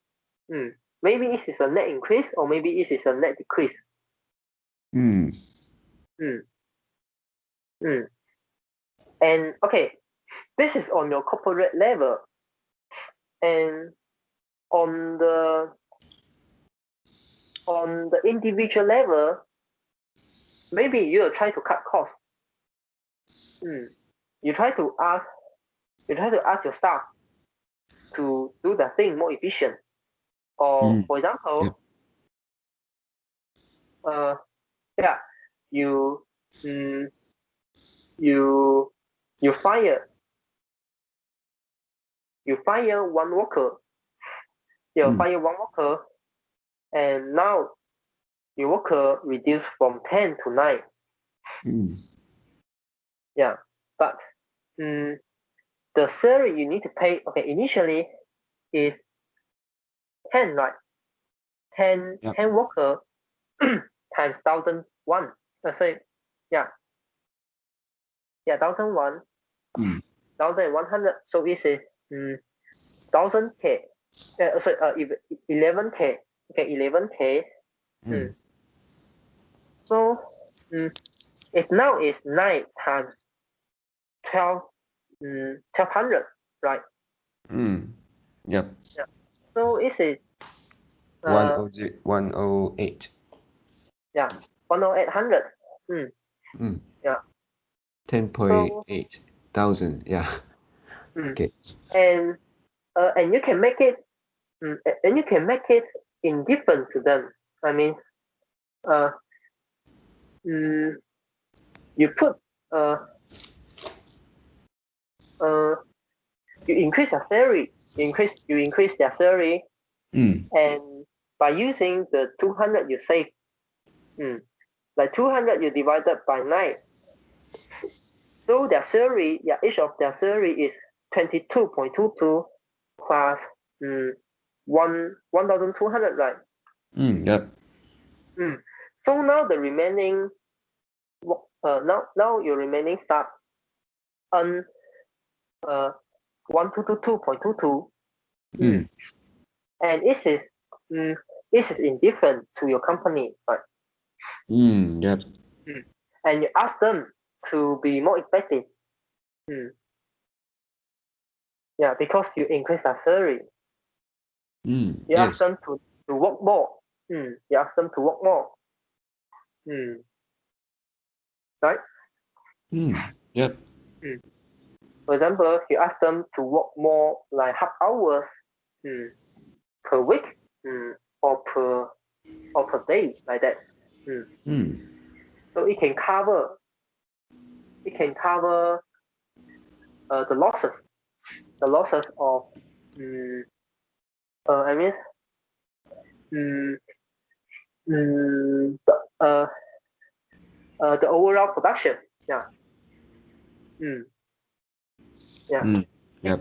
Maybe it is a net increase, or maybe it is a net decrease. And okay, this is on your corporate level, and on the individual level, maybe you try to cut costs. You try to ask your staff to do the thing more efficient. Or for example, you fire one worker. Fire one worker, and now your worker reduced from 10 to 9. Yeah, but the salary you need to pay, okay, initially is 10, right? 10 worker times 1,001. Sorry, yeah, 1,001. 1,100. So this is 1,000K. Sorry, 11K. Okay, 11K. So it now is 9 times 1,200, right? Yep. Yeah. So it is 108. Yeah, 1,800. Yeah. 10.8 thousand. Yeah. Okay. And you can make it, indifferent to them. I mean, you put you increase their salary, you increase their salary, and by using the 200 you save, like 200 you divided by 9, so their salary, each of their salary is 22.22 plus 1,200, right? Yep. So now the remaining now your remaining staff earn 1,222.22, and this is indifferent to your company, right? Yep. and you ask them to be more effective. Yeah, because you increase their salary. You ask Yes. them to work more. You ask them to work more. Right? Yep. For example, you ask them to work more like half hours per week or per day, like that. So it can cover the losses of I mean the overall production. Yeah. Yeah. Yep.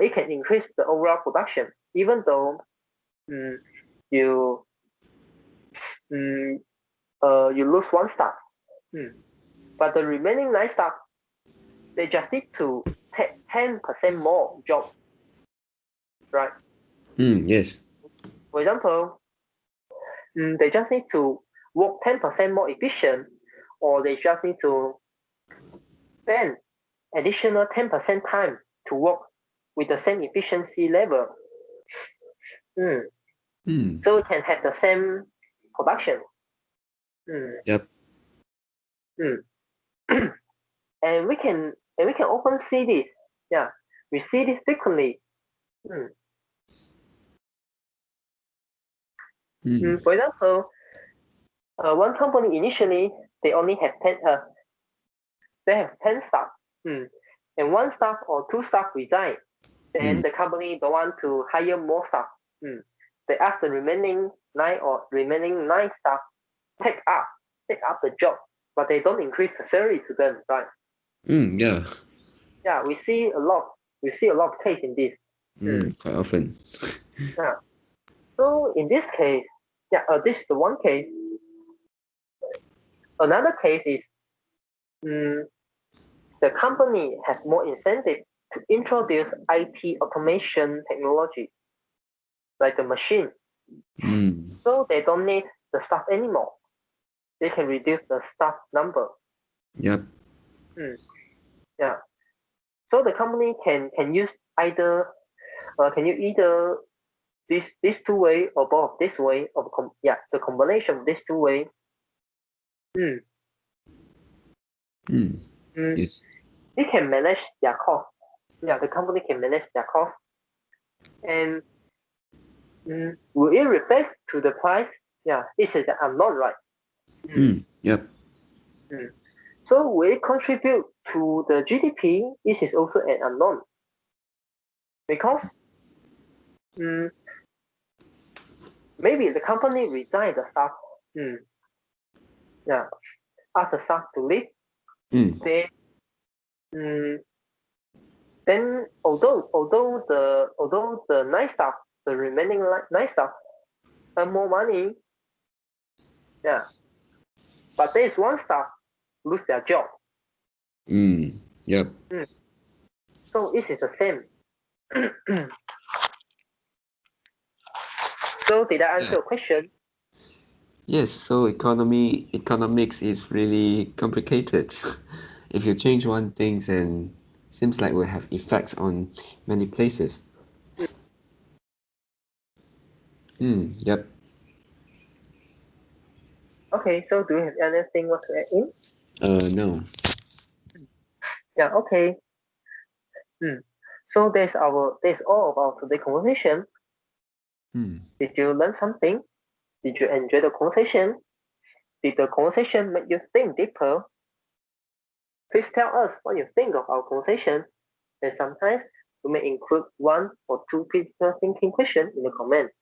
It can increase the overall production, even though you lose one staff. But the remaining 9 staff, they just need to take 10% more job, right? Yes. For example, they just need to work 10% more efficient, or they just need to spend additional 10% time to work with the same efficiency level. So we can have the same production. Yep. And we can often see this. Yeah, we see this frequently. For example, one company initially they only have 10. They have 10 staff. And one staff or 2 staff resign. Then the company don't want to hire more staff. They ask the remaining 9 staff take up the job, but they don't increase the salary to them, right? Yeah. Yeah, we see a lot of case in this. Quite often. Yeah. So in this case, this is the one case. Another case is the company has more incentive to introduce IT automation technology, like the machine. So they don't need the staff anymore. They can reduce the staff number. Yep. Yeah. So the company can use either this 2 way or both this way of the combination of these 2 way. Yes. It can manage their cost. Yeah, the company can manage their cost. And will it reflect to the price? Yeah, this is the unknown, right? Yep. So will it contribute to the GDP? This is also an unknown. Because maybe the company resign the staff. Yeah, ask the staff to leave. Then although the 9 staff, the remaining 9 staff earn more money, yeah, but there is one staff lose their job. Yep. So it is the same. So did I answer your question? Yes, so economics is really complicated. If you change one thing, then seems like will have effects on many places. Yep. Okay, so do you have anything want to add in? No. Yeah, okay. So that's all of our today's conversation. Did you learn something? Did you enjoy the conversation? Did the conversation make you think deeper? Please tell us what you think of our conversation, and sometimes we may include 1 or 2 critical thinking questions in the comments.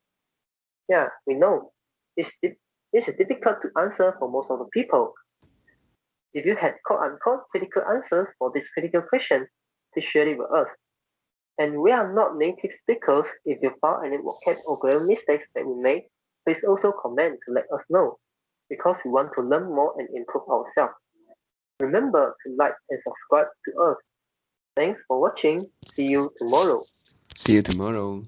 Yeah, we know this is difficult to answer for most of the people. If you had quote-unquote critical answers for this critical question, please share it with us. And we are not native speakers. If you found any vocab or grammar mistakes that we made, please also comment to let us know, because we want to learn more and improve ourselves. Remember to like and subscribe to us. Thanks for watching. See you tomorrow. See you tomorrow.